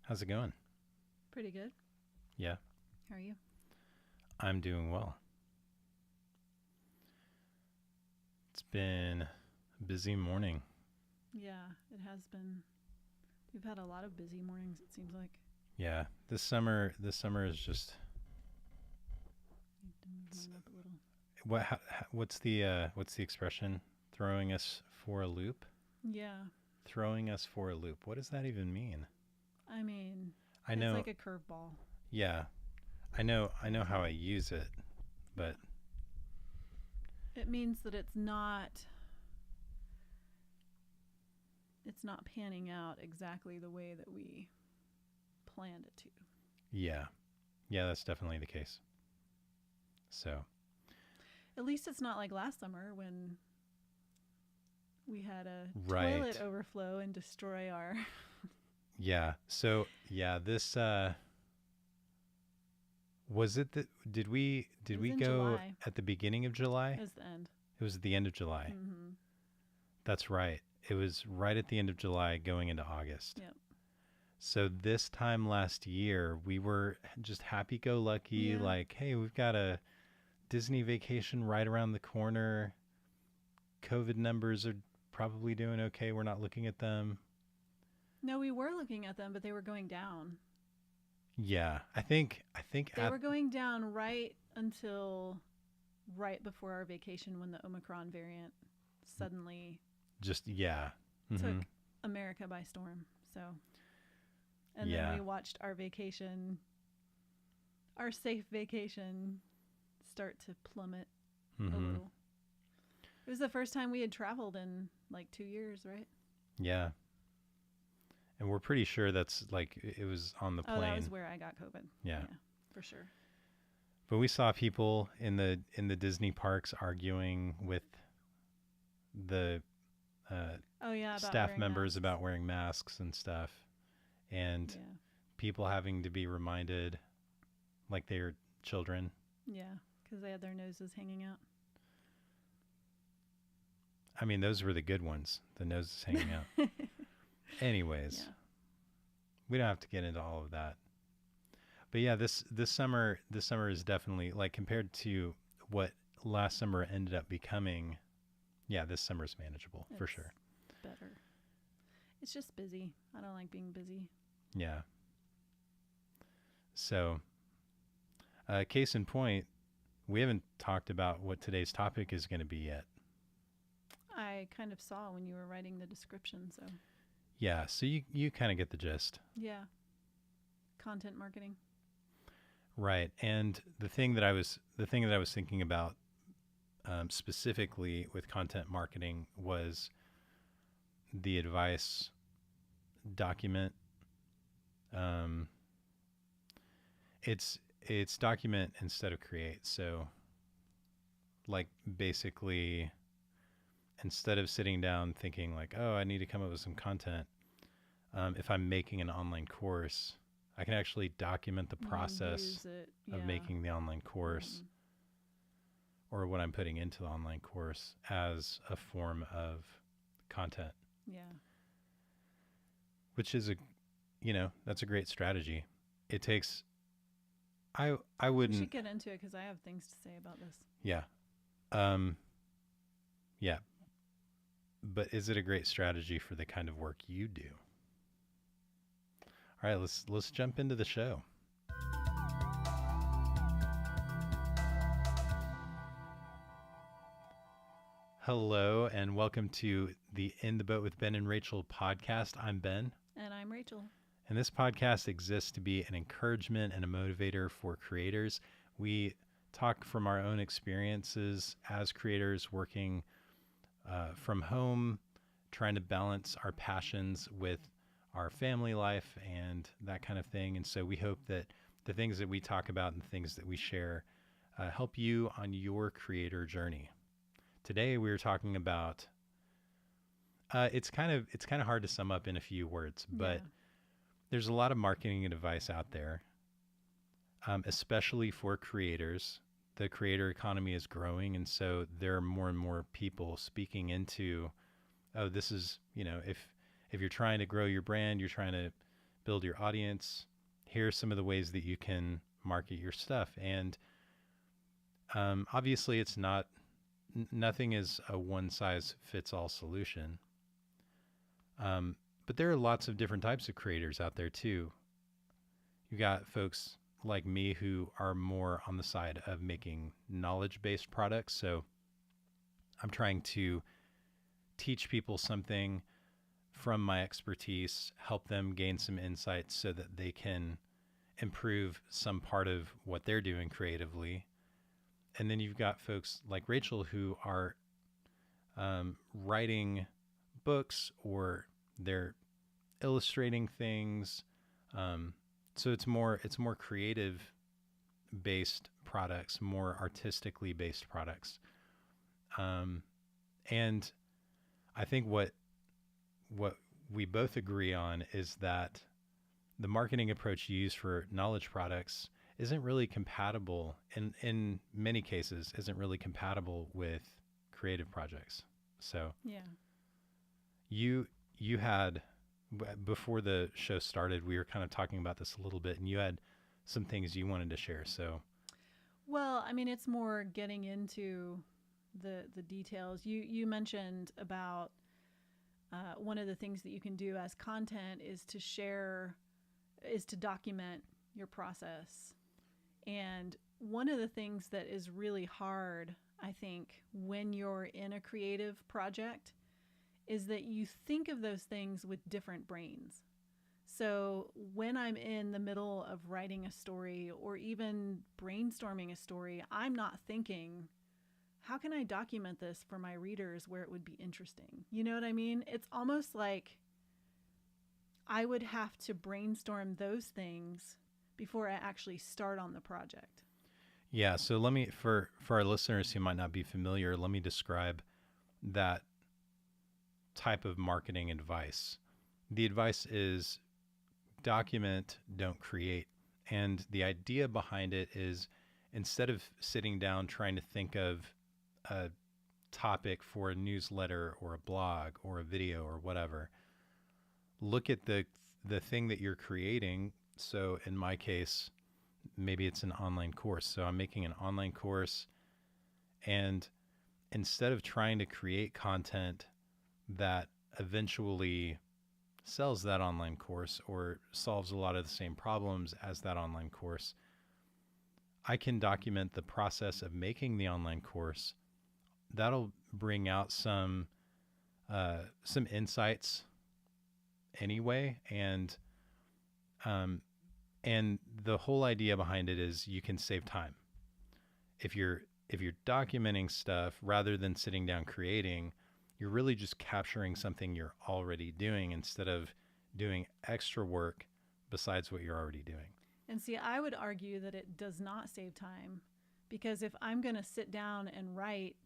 How's it going? Pretty good. Yeah, How are you? I'm doing well. It's been a busy morning. Yeah, it has been. We've had a lot of busy mornings, it seems like. Yeah, this summer is just Need to move it's, mine up a little. what's the expression? Throwing us for a loop? Yeah, Throwing us for a loop. What does that even mean? I mean, I it's know, like a curveball. yeah, I know But how I use it, yeah, but it means that it's not panning out exactly the way that we planned it to. yeah. Yeah, that's definitely the case. So, At least it's not like last summer when we had a right. toilet overflow and destroy our. Yeah. So, yeah, this was it that It did was we in go July. at the beginning of July? It was the end. It was at the end of July. Mm-hmm. That's right. It was right at the end of July going into August. Yep. So this time last year, we were just happy go lucky, Yeah. like, hey, we've got a Disney vacation right around the corner. COVID numbers are probably doing okay. We're not looking at them. No, we were looking at them, but they were going down. Yeah, I think They at were going down right until right before our vacation when the Omicron variant suddenly just yeah. took Mhm. America by storm. So, and then Yeah. we watched our vacation, our safe vacation, start to plummet a Mhm. little. It was the first time we had traveled in like 2 years, right? Yeah. And we're pretty sure that's like it was on the Oh, that was plane. where I got COVID. Yeah. Yeah, for sure. But we saw people in the Disney parks arguing with the uh, Oh, yeah, about staff wearing members masks. about wearing masks and stuff, and Yeah. people having to be reminded like they're children. Yeah, because they had their noses hanging out. I mean, those were the good ones. The noses hanging out. Anyways, Yeah. we don't have to get into all of that. But yeah, this summer is definitely like compared to what last summer ended up becoming. Yeah, this summer's manageable for It's sure. better. It's just busy. I don't like being busy. Yeah. So, case in point, we haven't talked about what today's topic is going to be yet. I kind of saw when you were writing the description, so Yeah, so you kind of get the gist. yeah. Content marketing. Right. And the thing that I was thinking about specifically with content marketing was the advice document. Um, it's document instead of create. So like basically instead of sitting down thinking like, oh, I need to come up with some content, if I'm making an online course, I can actually document the process Use it. of Yeah. making the online course Mhm. or what I'm putting into the online course as a form of content, Yeah. which is that's a great strategy. It takes, I We wouldn't, should get into it because I have things to say about this. yeah, um, yeah, but is it a great strategy for the kind of work you do? All right, let's jump into the show. Hello and welcome to the In the Boat with Ben and Rachel podcast. I'm Ben, And I'm Rachel. and this podcast exists to be an encouragement and a motivator for creators. We talk from our own experiences as creators working from home, trying to balance our passions with our family life and that kind of thing. And so we hope that the things that we talk about and the things that we share help you on your creator journey. Today we are talking about it's kind of hard to sum up in a few words, but Yeah. there's a lot of marketing advice out there, especially for creators. The creator economy is growing, and so there are more and more people speaking into, oh, this is if you're trying to grow your brand, you're trying to build your audience. Here are some of the ways that you can market your stuff. And obviously, it's not, nothing is a one size fits all solution. But there are lots of different types of creators out there too. You got folks like me who are more on the side of making knowledge based products. So I'm trying to teach people something from my expertise, help them gain some insights so that they can improve some part of what they're doing creatively. And then you've got folks like Rachel who are writing books or they're illustrating things. So it's more creative based products, more artistically based products. And I think what we both agree on is that the marketing approach you use for knowledge products isn't really compatible in many cases isn't really compatible with creative projects. So Yeah. you had before the show started, we were kind of talking about this a little bit, and you had some things you wanted to share. So Well, I mean, it's more getting into the details. You mentioned about one of the things that you can do as content is to document your process. And one of the things that is really hard, I think, when you're in a creative project is that you think of those things with different brains. So when I'm in the middle of writing a story or even brainstorming a story, I'm not thinking, how can I document this for my readers where it would be interesting? You know what I mean? It's almost like I would have to brainstorm those things before I actually start on the project. yeah, so let me for our listeners who might not be familiar, let me describe that type of marketing advice. The advice is document, don't create. And the idea behind it is instead of sitting down trying to think of a topic for a newsletter or a blog or a video or whatever, look at the thing that you're creating. So in my case, maybe it's an online course. So I'm making an online course, and instead of trying to create content that eventually sells that online course or solves a lot of the same problems as that online course, I can document the process of making the online course. That'll bring out some insights anyway, and the whole idea behind it is you can save time if you're documenting stuff rather than sitting down creating. You're really just capturing something you're already doing instead of doing extra work besides what you're already doing. And see, I would argue that it does not save time, because if I'm going to sit down and write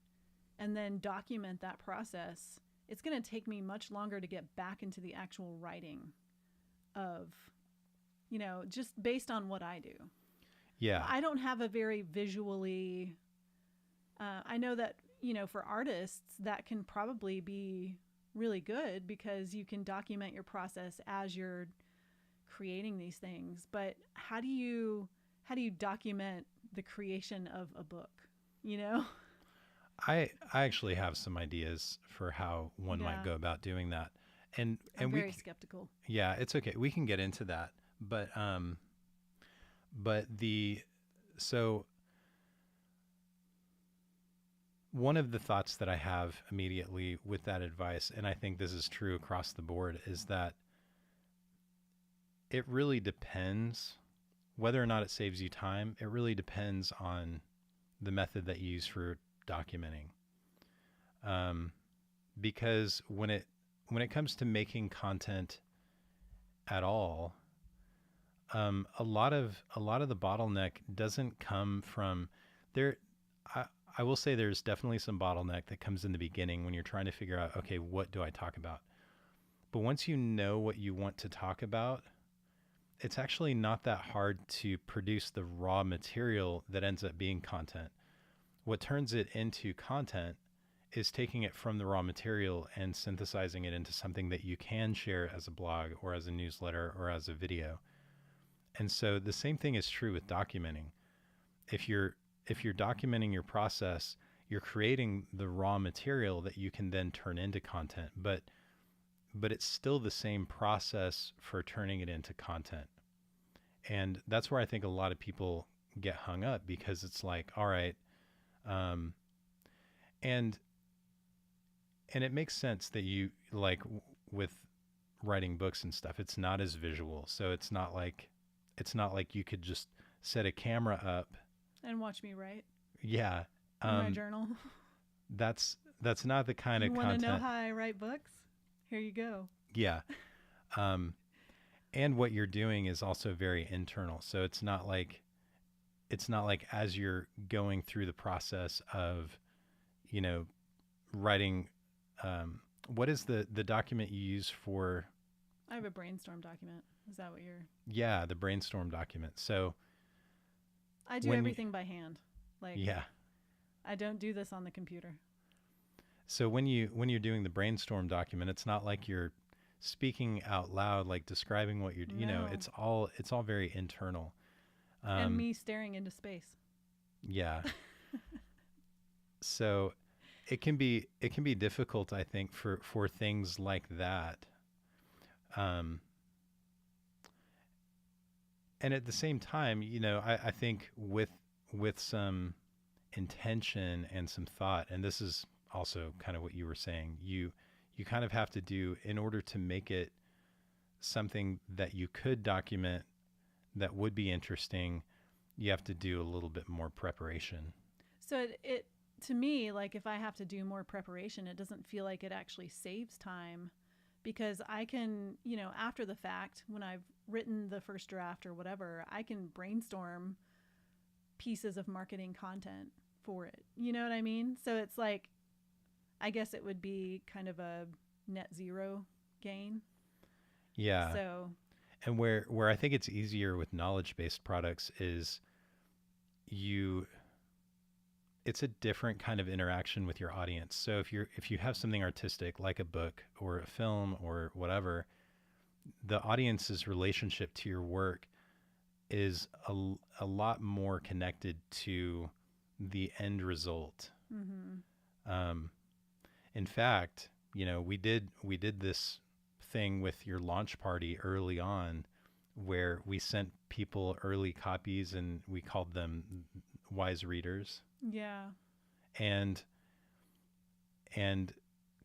and then document that process, it's going to take me much longer to get back into the actual writing of, just based on what I do. Yeah. I don't have a very visually, I know that, for artists, that can probably be really good because you can document your process as you're creating these things. But how do you document the creation of a book? I actually have some ideas for how one might go about doing that. And I'm very skeptical. Yeah, it's okay. We can get into that. But so one of the thoughts that I have immediately with that advice, and I think this is true across the board, is that it really depends whether or not it saves you time. It really depends on the method that you use for documenting. Because when it comes to making content at all, a lot of the bottleneck doesn't come from there. I will say there's definitely some bottleneck that comes in the beginning when you're trying to figure out, okay, what do I talk about? But once you know what you want to talk about, it's actually not that hard to produce the raw material that ends up being content. What turns it into content is taking it from the raw material and synthesizing it into something that you can share as a blog or as a newsletter or as a video. And so the same thing is true with documenting. If you're documenting your process, you're creating the raw material that you can then turn into content, but it's still the same process for turning it into content. And that's where I think a lot of people get hung up, because it's like, all right, um, and it makes sense that you like with writing books and stuff, it's not as visual. So it's not like you could just set a camera up And watch me write yeah in my journal. that's not the kind You of want to content. know how I write books? Here you go. Yeah. And what you're doing is also very internal. So it's not like as you're going through the process of, writing, what is the document you use for? I have a brainstorm document. Is that what you're? Yeah, the brainstorm document. So I do everything by hand. Like, yeah. I don't do this on the computer. So when you're doing the brainstorm document, it's not like you're speaking out loud, like describing what you're, No. it's all very internal. And me staring into space. Yeah. So it can be difficult, I think, for things like that. And at the same time, I think with some intention and some thought, and this is also kind of what you were saying, you kind of have to do, in order to make it something that you could document that would be interesting, you have to do a little bit more preparation. So it to me, like, if I have to do more preparation, it doesn't feel like it actually saves time, because I can, after the fact, when I've written the first draft or whatever, I can brainstorm pieces of marketing content for it. You know what I mean? So it's like, I guess it would be kind of a net zero gain. Yeah. So, and where I think it's easier with knowledge-based products is it's a different kind of interaction with your audience. So if you have something artistic like a book or a film or whatever, the audience's relationship to your work is a lot more connected to the end result. mm-hmm. In fact, we did this thing with your launch party early on, where we sent people early copies and we called them wise readers. Yeah. And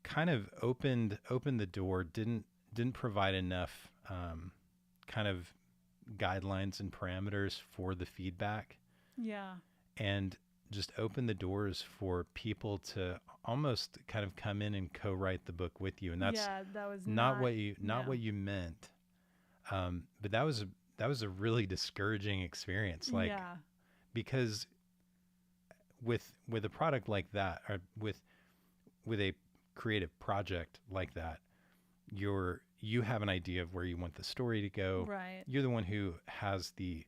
kind of opened the door, didn't provide enough kind of guidelines and parameters for the feedback. Yeah. And just opened the doors for people to almost kind of come in and co-write the book with you. And that's that was not what you meant. But that was a really discouraging experience. Like, because with a product like that, or with a creative project like that, you have an idea of where you want the story to go. Right. You're the one who has the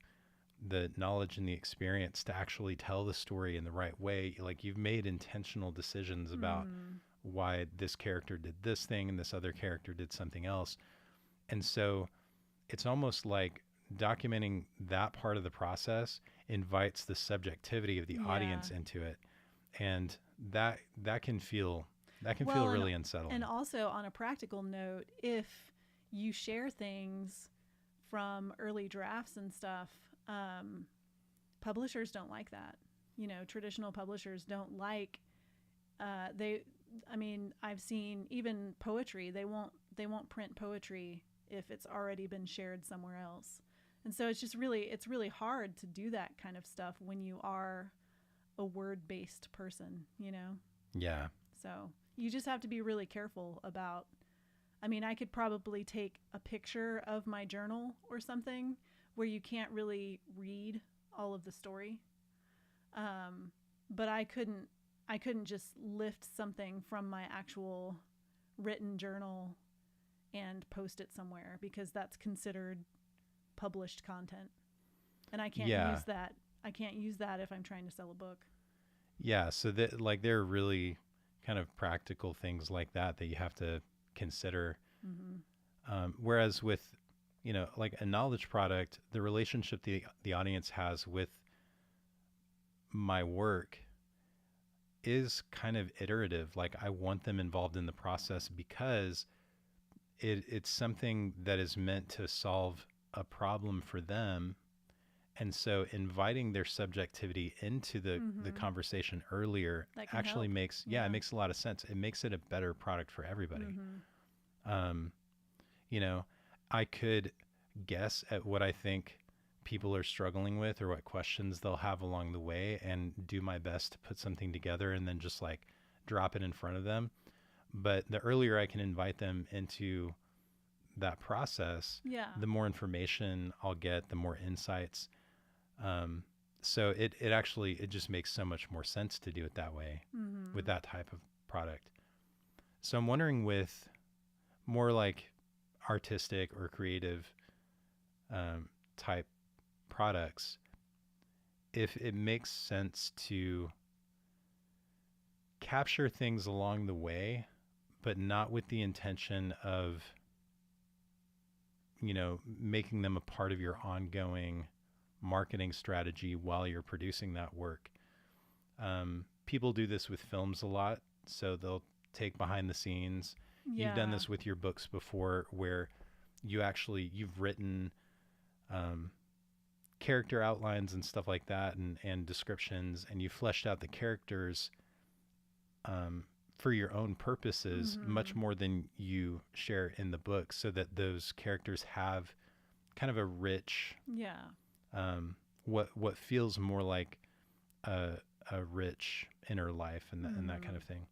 knowledge and the experience to actually tell the story in the right way. Like, you've made intentional decisions about why this character did this thing and this other character did something else. And so it's almost like documenting that part of the process invites the subjectivity of the audience into it. And that can feel really unsettling. And also, on a practical note, if you share things from early drafts and stuff, publishers don't like that. Traditional publishers don't like, I've seen even poetry, they won't print poetry if it's already been shared somewhere else. And so it's really hard to do that kind of stuff when you are a word-based person, Yeah. So you just have to be really careful about, I could probably take a picture of my journal or something where you can't really read all of the story. But I couldn't just lift something from my actual written journal and post it somewhere, because that's considered published content. And I can't use that. I can't use that if I'm trying to sell a book. Yeah. So there are really kind of practical things like that you have to consider. Mm-hmm. Whereas with, like a knowledge product, the relationship the audience has with my work is kind of iterative. Like I want them involved in the process because it's something that is meant to solve a problem for them. And so inviting their subjectivity into the Mm-hmm. conversation earlier That can actually help. makes, it makes a lot of sense. It makes it a better product for everybody. Mm-hmm. Um, you know, I could guess at what I think people are struggling with or what questions they'll have along the way and do my best to put something together and then just like drop it in front of them. But the earlier I can invite them into that process, Yeah. the more information I'll get, the more insights. So it actually, it just makes so much more sense to do it that way Mm-hmm. with that type of product. So I'm wondering with more like artistic or creative type products, if it makes sense to capture things along the way, but not with the intention of, making them a part of your ongoing marketing strategy while you're producing that work. People do this with films a lot. So they'll take behind the scenes. You've done this with your books before where you've written character outlines and stuff like that and descriptions, and you fleshed out the characters for your own purposes Mm-hmm. much more than you share in the book, so that those characters have kind of a rich, what feels more like a rich inner life and that kind of thing.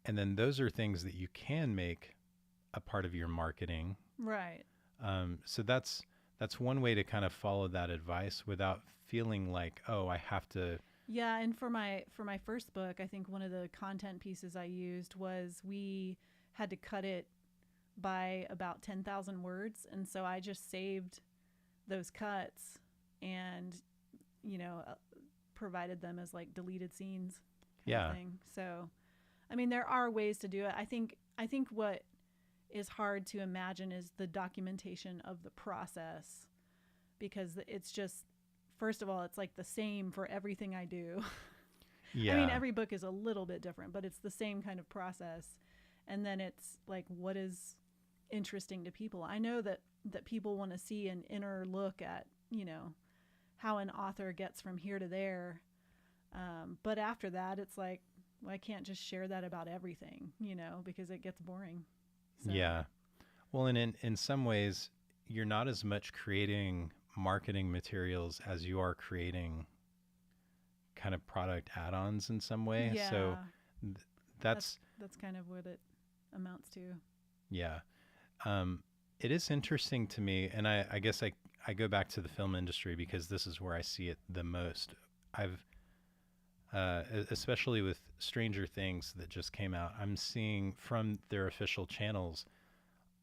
And then those are things that you can make a part of your marketing. Right. So that's one way to kind of follow that advice without feeling like, oh, I have to. Yeah, and for my first book, I think one of the content pieces I used was we had to cut it by about 10,000 words, and so I just saved those cuts and provided them as like deleted scenes kind of thing. So I mean, there are ways to do it. I think what is hard to imagine is the documentation of the process, because it's just, first of all, it's like the same for everything I do. Yeah. I mean, every book is a little bit different, but it's the same kind of process. And then it's like, what is interesting to people? I know that people want to see an inner look at, how an author gets from here to there. But after that, it's like, well, I can't just share that about everything, because it gets boring. So. Yeah. Well, and in some ways, you're not as much creating marketing materials as you are creating kind of product add-ons in some way. Yeah. So that's kind of what it amounts to. Yeah. It is interesting to me, and I guess I go back to the film industry because this is where I see it the most. I've especially with Stranger Things that just came out, I'm seeing from their official channels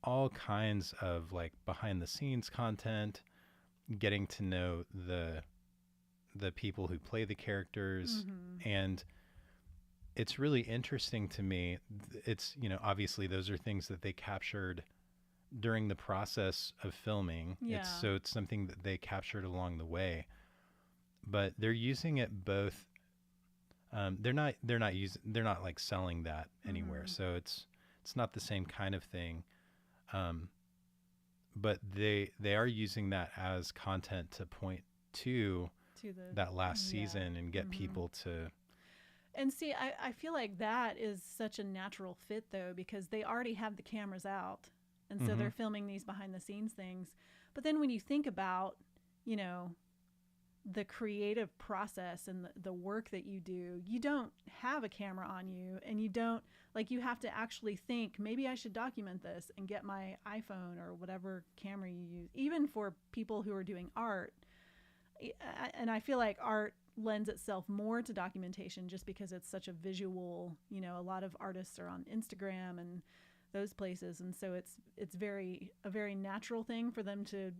all kinds of like behind the scenes content, getting to know the people who play the characters. Mm-hmm. And it's really interesting to me. It's, obviously those are things that they captured during the process of filming. Yeah. It's something that they captured along the way, but they're using it both. They're not like selling that anywhere. Mm-hmm. So it's not the same kind of thing. But they are using that as content to point to that last season and get people to. And see, I feel like that is such a natural fit though, because they already have the cameras out. And so they're filming these behind the scenes things. But then when you think about, the creative process and the work that you do, you don't have a camera on you, and you don't, like, you have to actually think, maybe I should document this and get my iPhone or whatever camera you use, even for people who are doing art. And I feel like art lends itself more to documentation just because it's such a visual, a lot of artists are on Instagram and those places. And so it's a very natural thing for them to,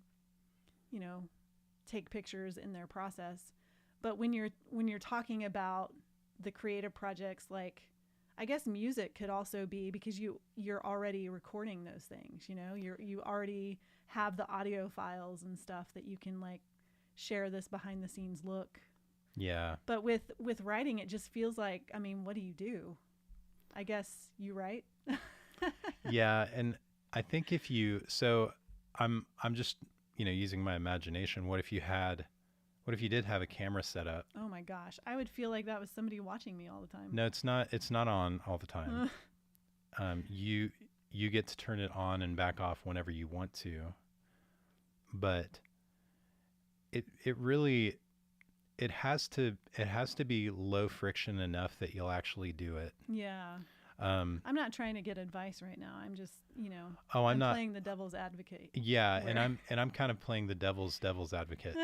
take pictures in their process. But when you're talking about the creative projects, like I guess music could also be, because you're already recording those things, you know, you already have the audio files and stuff that you can like share this behind the scenes look. Yeah. But with writing, it just feels like, I mean, what do you do? I guess you write. Yeah, and I think so I'm just, using my imagination. What if you did have a camera set up? Oh my gosh, I would feel like that was somebody watching me all the time. No, it's not on all the time. You get to turn it on and back off whenever you want to. But it really it has to be low friction enough that you'll actually do it. Yeah. Um, I'm not trying to get advice right now. I'm just, oh, I'm not. playing the devil's advocate. Yeah, where- and I'm kind of playing the devil's advocate.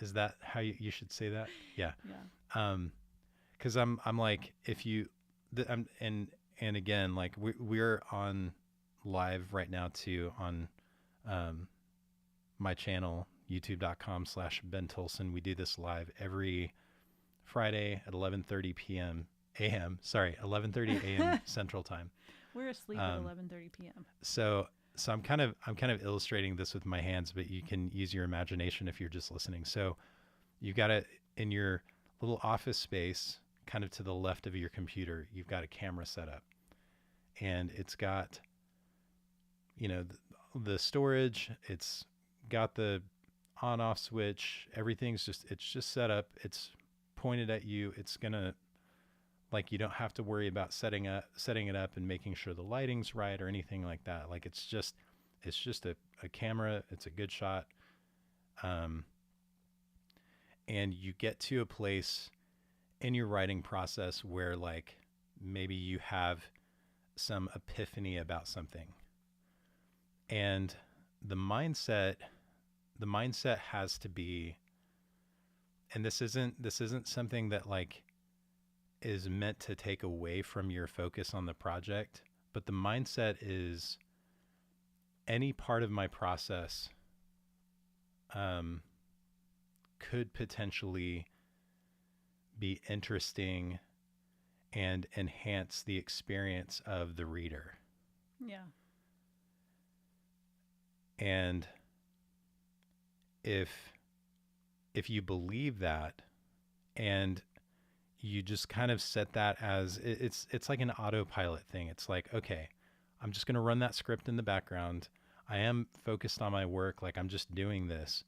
Is that how you should say that? Yeah. Yeah. Because I'm like, if you, and again, like we're on live right now too on my channel, youtube.com/Ben Tolson. We do this live every Friday at 11:30 p.m. a.m. Sorry, 11:30 a.m. Central Time. We're asleep at 11:30 p.m. So I'm kind of illustrating this with my hands, but you can use your imagination if you're just listening. So you've got it in your little office space, kind of to the left of your computer. You've got a camera set up, and it's got, the storage. It's got the on-off switch. It's just set up. It's pointed at you. It's gonna, like, you don't have to worry about setting it up and making sure the lighting's right or anything like that. Like it's just a camera. It's a good shot. And you get to a place in your writing process where like maybe you have some epiphany about something. And the mindset has to be, and this isn't something that like is meant to take away from your focus on the project, but the mindset is any part of my process could potentially be interesting and enhance the experience of the reader. Yeah. And if you believe that, and you just kind of set that as it's like an autopilot thing. It's like, okay, I'm just going to run that script in the background. I am focused on my work. Like I'm just doing this,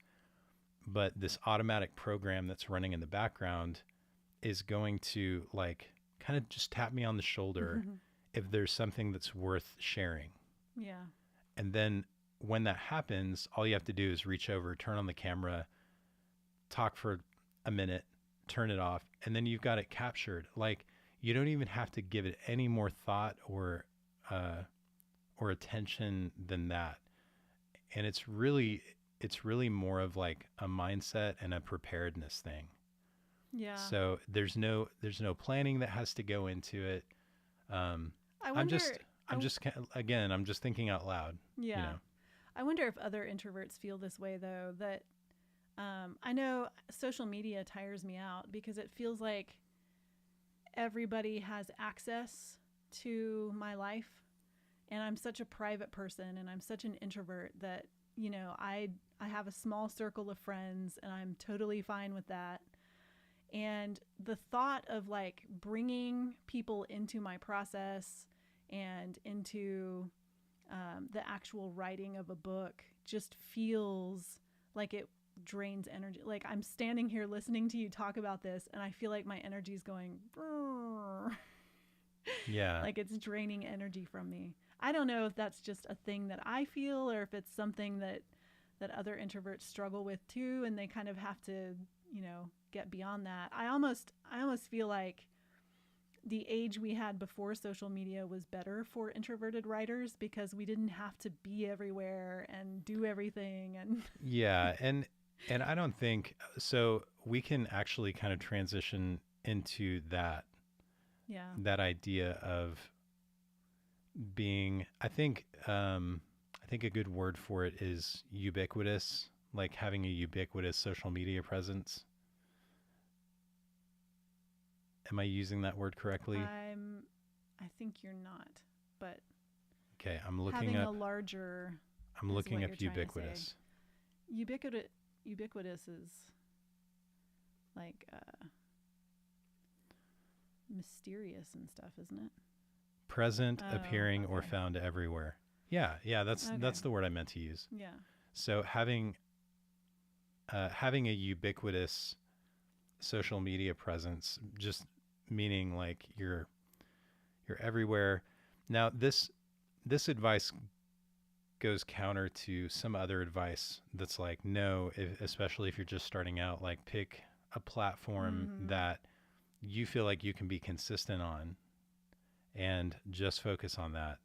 but this automatic program that's running in the background is going to like kind of just tap me on the shoulder if there's something that's worth sharing. Yeah. And then when that happens, all you have to do is reach over, turn on the camera, talk for a minute, turn it off, and then you've got it captured. Like you don't even have to give it any more thought or attention than that. And it's really more of like a mindset and a preparedness thing. Yeah. So there's no planning that has to go into it. I wonder, I'm just thinking out loud. Yeah. I wonder if other introverts feel this way though, that I know social media tires me out because it feels like everybody has access to my life, and I'm such a private person and I'm such an introvert that, I have a small circle of friends and I'm totally fine with that. And the thought of like bringing people into my process and into the actual writing of a book just feels like it drains energy. Like I'm standing here listening to you talk about this and I feel like my energy is going Yeah. like it's draining energy from me. I don't know if that's just a thing that I feel or if it's something that other introverts struggle with too, and they kind of have to, get beyond that. I almost feel like the age we had before social media was better for introverted writers because we didn't have to be everywhere and do everything. And yeah, and I don't think so. We can actually kind of transition into that. Yeah. That idea of being, I think a good word for it is ubiquitous, like having a ubiquitous social media presence. Am I using that word correctly? I think you're not, but Okay, I'm looking having up. a larger I'm is looking what up you're trying to say. ubiquitous. Ubiquitous is like mysterious and stuff, isn't it? Present, Oh, appearing, or okay. found everywhere. Yeah, that's Okay. that's the word I meant to use. Yeah. So having a ubiquitous social media presence, just meaning like you're everywhere. Now this advice goes counter to some other advice that's like, no, especially if you're just starting out, like pick a platform Mm-hmm. that you feel like you can be consistent on and just focus on that.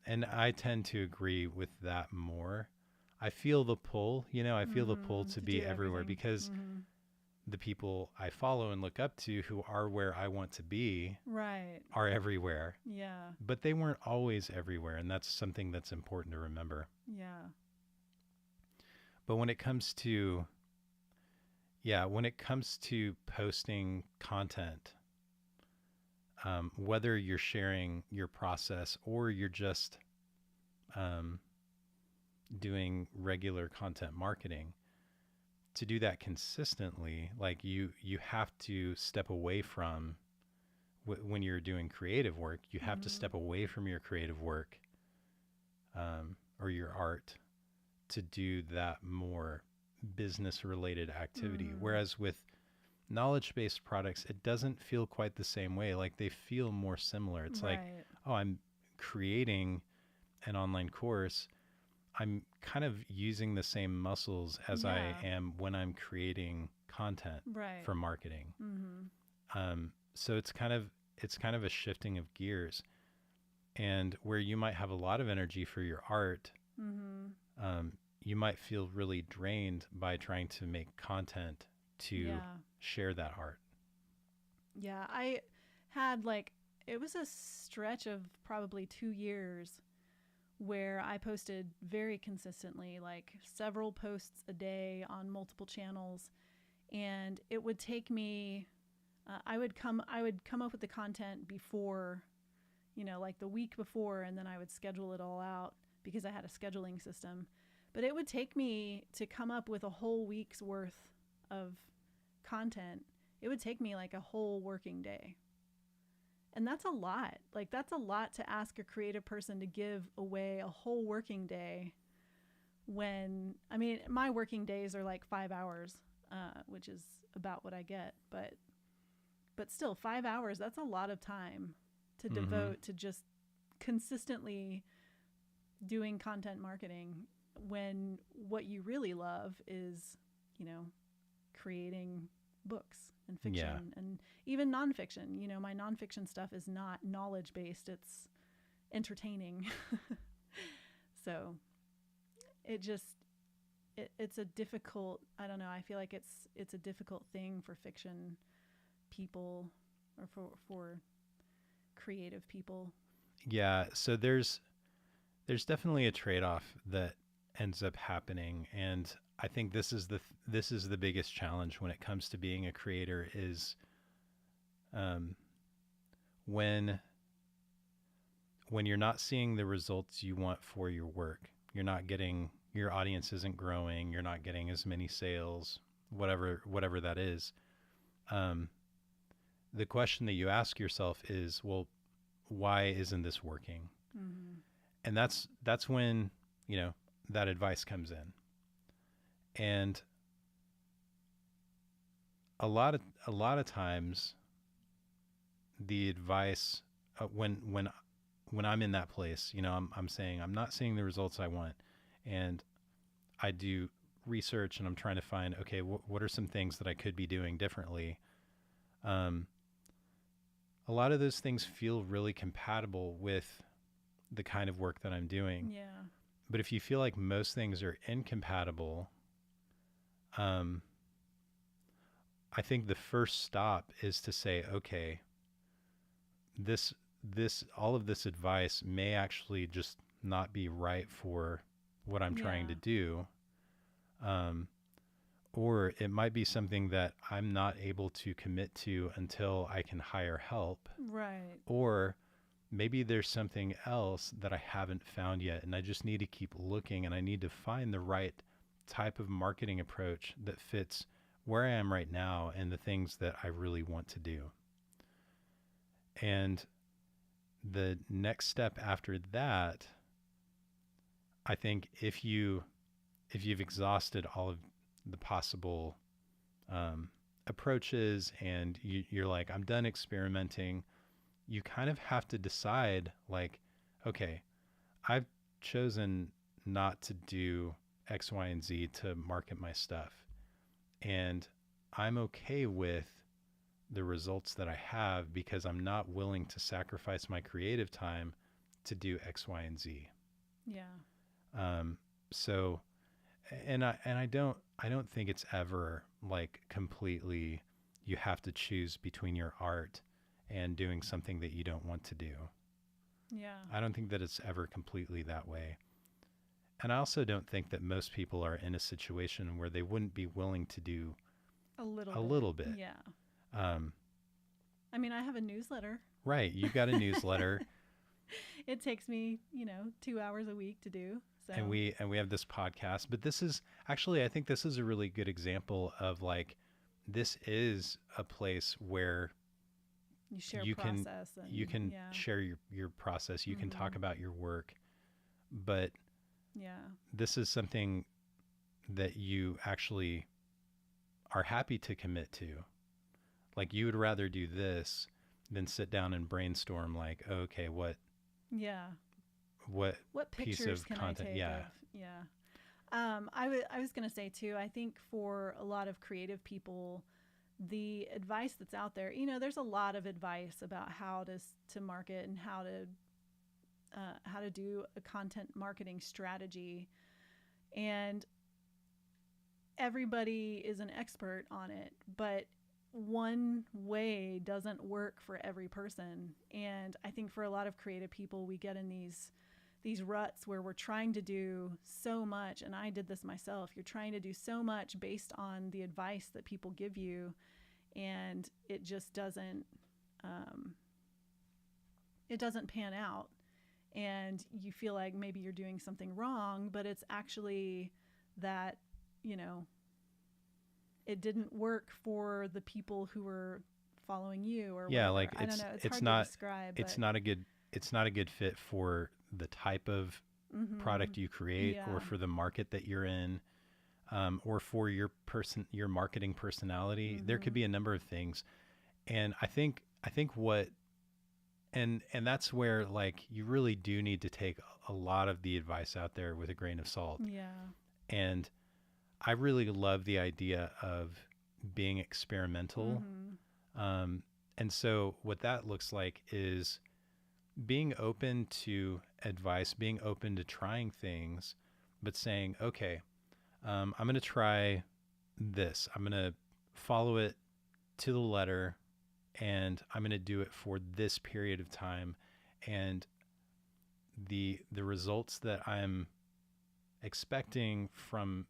And I tend to agree with that more. I feel the pull, I feel the pull to To do be everywhere everything. because Mm-hmm. the people I follow and look up to who are where I want to be Right. are everywhere. Yeah. But they weren't always everywhere. And that's something that's important to remember. Yeah. But when it comes to posting content, whether you're sharing your process or you're just um, doing regular content marketing, to do that consistently, like you have to step away from when you're doing creative work. You have to Mm-hmm. step away from your creative work or your art to do that more business related activity. Mm-hmm. Whereas with knowledge based products, it doesn't feel quite the same way. Like they feel more similar. It's like, Right. oh, I'm creating an online course. I'm kind of using the same muscles as I Yeah. am when I'm creating content Right. for marketing. Mm-hmm. So it's kind of a shifting of gears, and where you might have a lot of energy for your art, Mm-hmm. you might feel really drained by trying to make content to Yeah. share that art. Yeah. I had like, it was a stretch of probably 2 years where I posted very consistently, like several posts a day on multiple channels. And it would take me, I would come up with the content before, like the week before, and then I would schedule it all out because I had a scheduling system. But it would take me to come up with a whole week's worth of content. It would take me like a whole working day. And that's a lot. Like, that's a lot to ask a creative person to give away a whole working day when, I mean, my working days are like 5 hours, which is about what I get. But still, 5 hours, that's a lot of time to Mm-hmm. devote to just consistently doing content marketing when what you really love is, you know, creating books and fiction Yeah. and even nonfiction. My nonfiction stuff is not knowledge based, it's entertaining. So it just it's a difficult, I don't know, I feel like it's a difficult thing for fiction people or for creative people. Yeah. So there's definitely a trade-off that ends up happening, and I think this is the biggest challenge when it comes to being a creator is um, when when you're not seeing the results you want for your work. Your audience isn't growing, you're not getting as many sales, whatever that is. Um, the question that you ask yourself is, well, why isn't this working? Mm-hmm. And that's when, you know, that advice comes in. And a lot of times the advice when I'm in that place, I'm saying I'm not seeing the results I want, and I do research and I'm trying to find, okay, what are some things that I could be doing differently. Um, a lot of those things feel really compatible with the kind of work that I'm doing. Yeah. But if you feel like most things are incompatible, um, I think the first stop is to say, okay, this all of this advice may actually just not be right for what I'm trying Yeah. to do. Um, or it might be something that I'm not able to commit to until I can hire help, Right. or maybe there's something else that I haven't found yet and I just need to keep looking and I need to find the right type of marketing approach that fits where I am right now and the things that I really want to do. And the next step after that, I think if you've exhausted all of the possible approaches and you're like, I'm done experimenting, you kind of have to decide like, okay, I've chosen not to do X, Y, and Z to market my stuff. And I'm okay with the results that I have because I'm not willing to sacrifice my creative time to do X, Y, and Z. Yeah. Um, so, I don't think it's ever like completely you have to choose between your art and doing something that you don't want to do. Yeah. I don't think that it's ever completely that way. And I also don't think that most people are in a situation where they wouldn't be willing to do a little bit. Yeah. Um, I mean, I have a newsletter. right. You got a newsletter. It takes me, 2 hours a week to do. So And we have this podcast, but this is actually, I think this is a really good example of like, this is a place where you share you can process and you can yeah. share your process, you can talk Mhm. about your work, but Yeah. this is something that you actually are happy to commit to. Like you would rather do this than sit down and brainstorm like, okay, Yeah. what What piece pictures of can content? I take Yeah. of? Yeah. I was going to say too, I think for a lot of creative people, the advice that's out there, there's a lot of advice about how to market and how to do a content marketing strategy, and everybody is an expert on it, but one way doesn't work for every person. And I think for a lot of creative people, we get in these ruts where we're trying to do so much, and I did this myself. You're trying to do so much based on the advice that people give you, and it just doesn't pan out, and you feel like maybe you're doing something wrong, but it's actually that it didn't work for the people who were following you or Yeah, whatever. like I don't know. It's hard not to describe. it's But not a good fit for the type of product you create Yeah. or for the market that you're in, or for your marketing personality. There could be a number of things, and I think what and that's where like you really do need to take a lot of the advice out there with a grain of salt. Yeah. And I really love the idea of being experimental. And so what that looks like is being open to advice, being open to trying things, but saying, okay, I'm going to try this. I'm going to follow it to the letter, and I'm going to do it for this period of time. And the results that I'm expecting from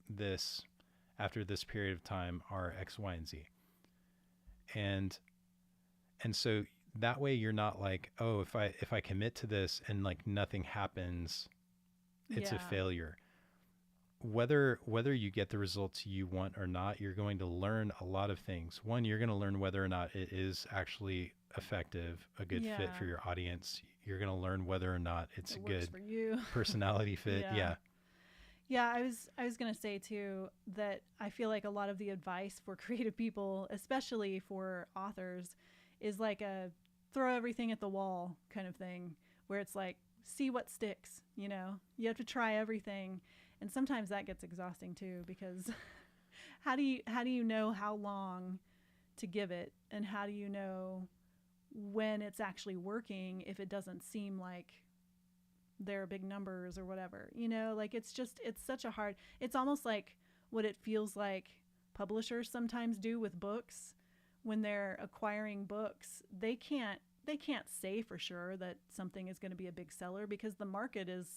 this after this period of time are X, Y, and Z. And so that way you're not like, oh, if I commit to this and like nothing happens, it's a Yeah. failure. Whether you get the results you want or not, you're going to learn a lot of things. One, you're going to learn whether or not it is actually effective, a good fit for Yeah. your audience. You're going to learn whether or not it's a It works good for you. personality fit. Yeah. Yeah. Yeah, I was going to say too that I feel like a lot of the advice for creative people, especially for authors, is like a throw everything at the wall kind of thing, where it's like see what sticks, You have to try everything. And sometimes that gets exhausting too, because how do you know how long to give it, and how do you know when it's actually working if it doesn't seem like there are big numbers or whatever, like it's such a hard, it's almost like what it feels like publishers sometimes do with books when they're acquiring books. They can't say for sure that something is going to be a big seller because the market is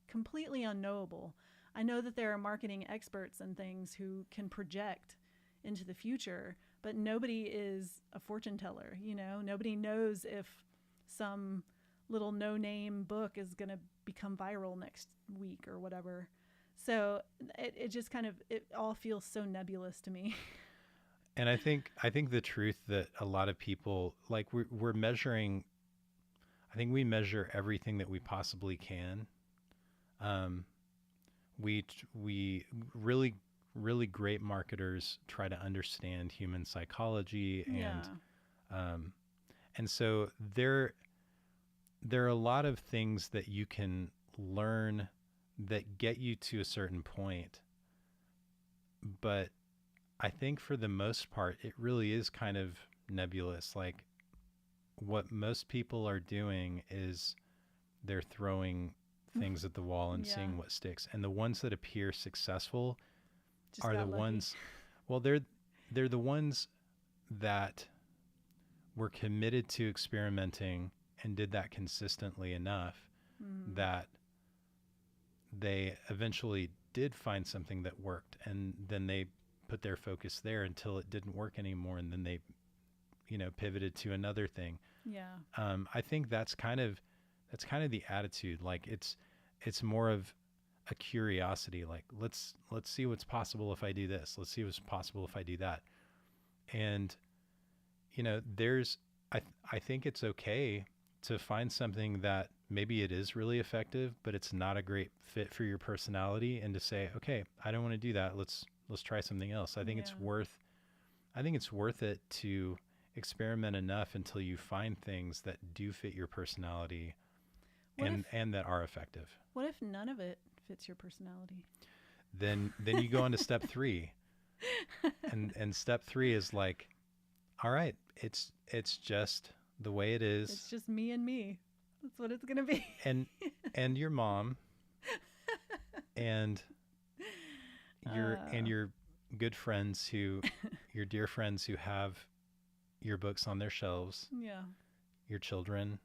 completely unknowable. I know that there are marketing experts and things who can project into the future, but nobody is a fortune teller, you know? Nobody knows if some little no-name book is going to become viral next week or whatever. So it just kind of, it all feels so nebulous to me. And I think the truth that a lot of people like we're measuring. I think we measure everything that we possibly can. Um, we really great marketers try to understand human psychology Yeah. um, and so there are a lot of things that you can learn that get you to a certain point, but I think for the most part it really is kind of nebulous. Like what most people are doing is they're throwing things at the wall and Yeah. seeing what sticks. And the ones that appear successful Just are the got lucky. ones, well, they're the ones that were committed to experimenting and did that consistently enough that they eventually did find something that worked, and then they put their focus there until it didn't work anymore, and then they pivoted to another thing. Yeah. I think that's kind of the attitude. Like it's more of a curiosity. Like let's see what's possible if I do this. Let's see what's possible if I do that. And there's I think it's okay to find something that maybe it is really effective, but it's not a great fit for your personality, and to say, okay, I don't want to do that. Let's try something else. Yeah. I think it's worth it to experiment enough until you find things that do fit your personality What if and that are effective. what if none of it fits your personality? Then you go on to step 3. And step 3 is like, all right, it's just the way it It's is. just me and me. That's what it's going to be. And your mom and your good friends who your dear friends who have your books on their shelves, Yeah. your children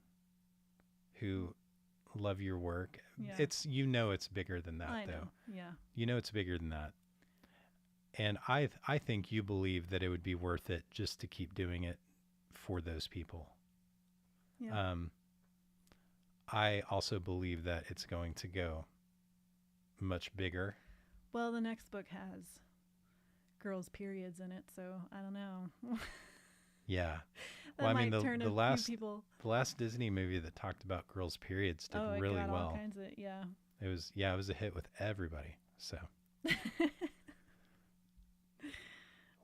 who love your work. Yeah. It's it's bigger than that I though. know. Yeah. It's bigger than that. And I think you believe that it would be worth it just to keep doing it for those people. Yeah. I also believe that it's going to go much bigger. Well, the next book has girls' periods in it, so I don't know. Yeah. That Well, I mean might turn the a few people. last Disney movie that talked about girls' periods did Oh, it really got all well. kinds of yeah. It was a hit with everybody. So,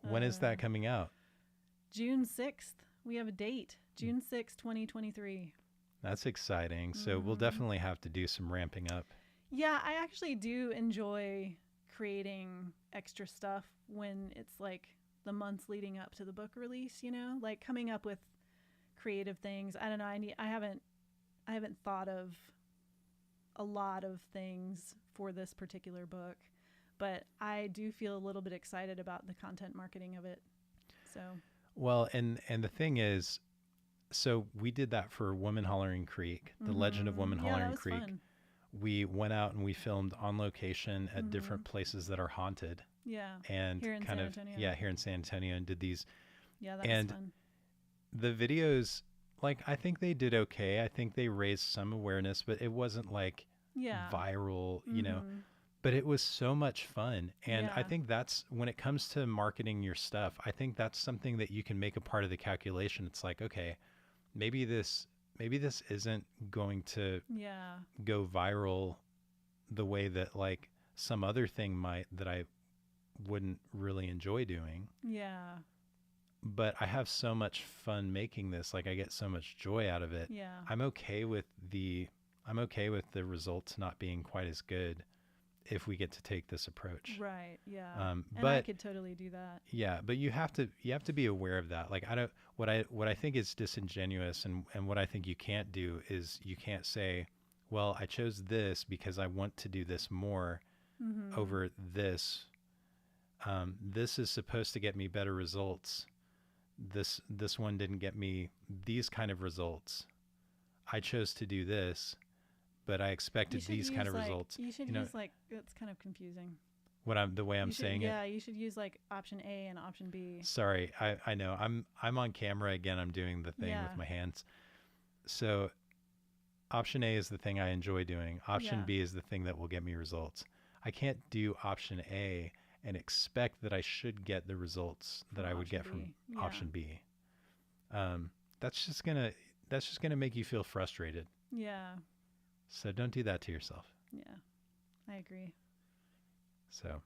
when is that coming out? June 6th. We have a date. June 6th, 2023. That's exciting. So, we'll definitely have to do some ramping up. Yeah, I actually do enjoy creating extra stuff when it's like the months leading up to the book release, like coming up with creative things. I don't know. I haven't thought of a lot of things for this particular book, but I do feel a little bit excited about the content marketing of it. So, Well, and the thing is, so we did that for Woman Hollering Creek, the Legend of Woman yeah, that Hollering was Creek. fun. We went out and we filmed on location at different places that are haunted, Yeah, and here in kind San of Antonio. here in San Antonio, and did these. Yeah, that And was fun. the videos, like, I think they did okay. I think they raised some awareness, but it wasn't like Yeah. viral, Mhm. but it was so much fun. And I Yeah. think that's when it comes to marketing your stuff, I think that's something that you can make a part of the calculation. It's like, okay, maybe this isn't going to Yeah. go viral the way that like some other thing might that I wouldn't really enjoy doing. Yeah. But I have so much fun making this. Like I get so much joy out of it. Yeah. I'm okay with the results not being quite as good if we get to take this approach. Right. Yeah. And I But could totally do that. yeah, but you have to be aware of that. Like I don't what I think is disingenuous and what I think you can't do is you can't say, well, I chose this because I want to do this more over this. This is supposed to get me better results. This one didn't get me these kind of results. I chose to do this, but I You expected should these kind use of results. you should You know, use it's kind of confusing. the way I'm You should saying it. yeah, you should use like option A and option B. Sorry, I know I'm on camera again. I'm doing the thing with Yeah. my hands. So option A is the thing I enjoy doing. Option Yeah. B is the thing that will get me results. I can't do option A and expect that I should get the results that From I would option get from B. Yeah. option B. Um, that's just gonna make you feel frustrated. Yeah. So don't do that to yourself. Yeah. I agree. So,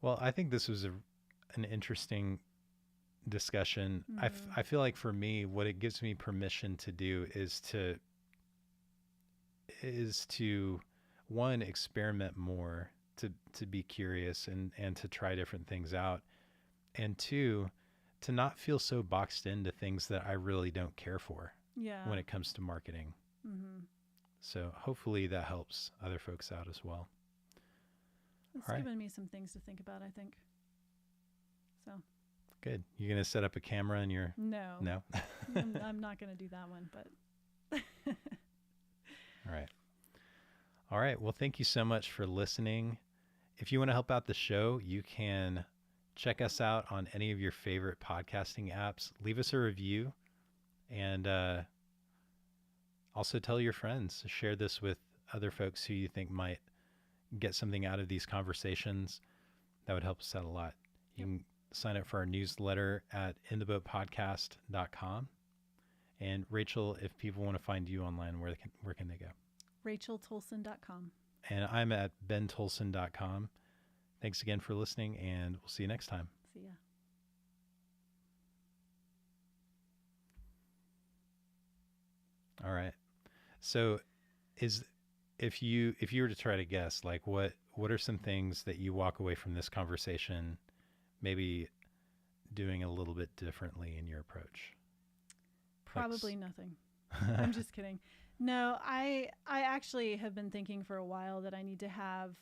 well, I think this was an interesting discussion. I feel like for me, what it gives me permission to do is to one, experiment more, to be curious and to try different things out, and two, to not feel so boxed into things that I really don't care for Yeah. when it comes to marketing. Mm-hmm. So hopefully that helps other folks out as well. It's All right. given me some things to think about, I think. So Good. You're going to set up a camera in your... no. No? I'm not going to do that one, but All right. All right. Well, thank you so much for listening. If you want to help out the show, you can check us out on any of your favorite podcasting apps. Leave us a review, and also tell your friends. Share this with other folks who you think might get something out of these conversations. That would help us out a lot. You can sign up for our newsletter at intheboatpodcast.com. And Rachel, if people want to find you online, where can they go? RachelTolson.com. And I'm at bentolson.com. Thanks again for listening, and we'll see you next time. See ya. All right. So if you were to try to guess, like what are some things that you walk away from this conversation maybe doing a little bit differently in your approach? Probably nothing. I'm just kidding. No, I actually have been thinking for a while that I need to have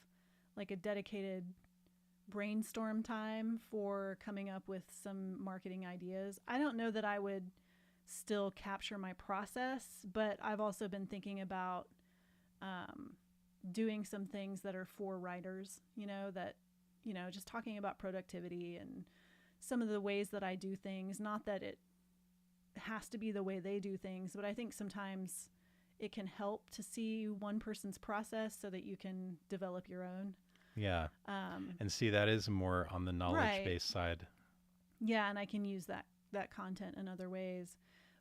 like a dedicated brainstorm time for coming up with some marketing ideas. I don't know that I would still capture my process, but I've also been thinking about doing some things that are for writers, just talking about productivity and some of the ways that I do things. Not that it has to be the way they do things, but I think sometimes it can help to see one person's process so that you can develop your own. Yeah. And see, that is more on the knowledge-based side. Yeah, and I can use that content in other ways.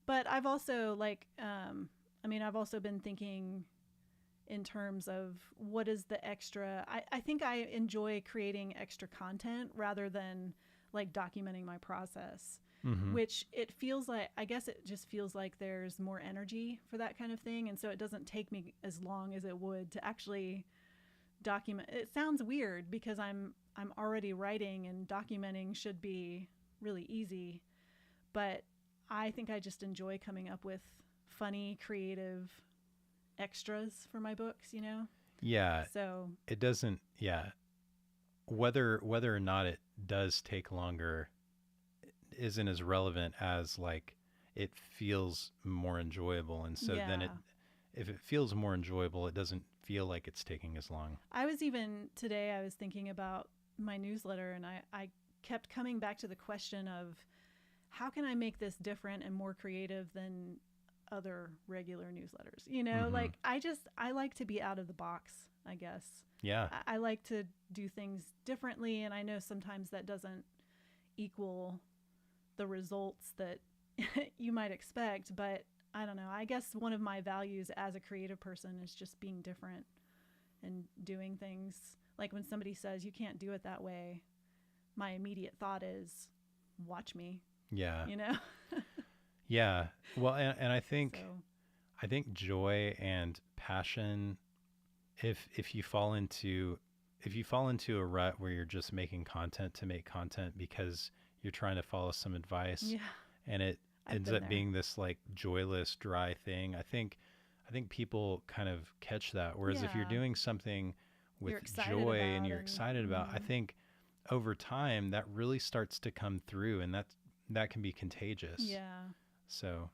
But I've also I've also been thinking in terms of what is the extra. I think I enjoy creating extra content rather than like documenting my process, which it feels like, I guess it just feels like there's more energy for that kind of thing. And so it doesn't take me as long as it would to actually document. It sounds weird because I'm already writing, and documenting should be really easy, but I think I just enjoy coming up with funny, creative extras for my books, Yeah. So it doesn't, whether or not it does take longer isn't as relevant as like it feels more enjoyable. And so then if it feels more enjoyable, it doesn't feel like it's taking as long. I was thinking about my newsletter, and I kept coming back to the question of how can I make this different and more creative than other regular newsletters? Like I like to be out of the box, I guess. Yeah. I like to do things differently, and I know sometimes that doesn't equal the results that you might expect, but I don't know. I guess one of my values as a creative person is just being different and doing things. Like when somebody says you can't do it that way, my immediate thought is watch me. Yeah. You know? Yeah. Well, and I think So, I think joy and passion, if you fall into a rut where you're just making content to make content because you're trying to follow some advice, yeah. and it I've ends been up there. being this like joyless, dry thing, I think people kind of catch that. Whereas if you're Yeah. doing something with You're excited joy and about you're and- excited about, I mhm. think over time that really starts to come through, and that can be contagious. Yeah. So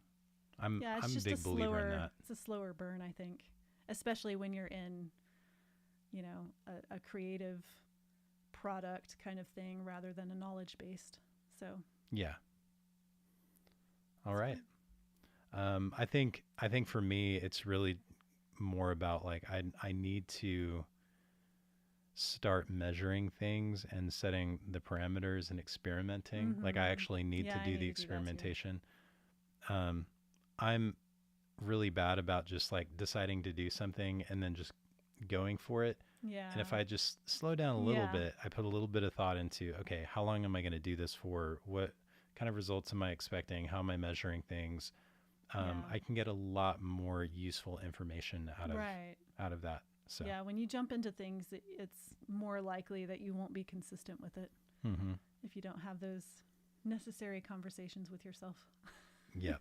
I'm Yeah, it's a just big believer in that. It's a slower burn, I think. especially when you're in, you know, a creative product kind of thing rather than a knowledge based. So Yeah. All that's right. fun. I think for me, it's really more about like I need to start measuring things and setting the parameters and experimenting. Like I Mm-hmm. actually need Yeah, to I do need the to do that too. experimentation. Um, I'm really bad about just like deciding to do something and then just going for it. And if Yeah. I just slow down a little Yeah. bit, I put a little bit of thought into, okay, how long am I going to do this for? What kind of results am I expecting? How am I measuring things? Yeah. I can get a lot more useful information Right. out of that. So, Yeah, when you jump into things, it's more likely that you won't be consistent with it hmm, if you don't have those necessary conversations with yourself. yeah.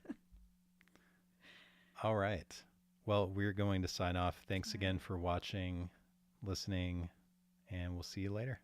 All right. Well, we're going to sign off. Thanks All again right. for watching, listening, and we'll see you later.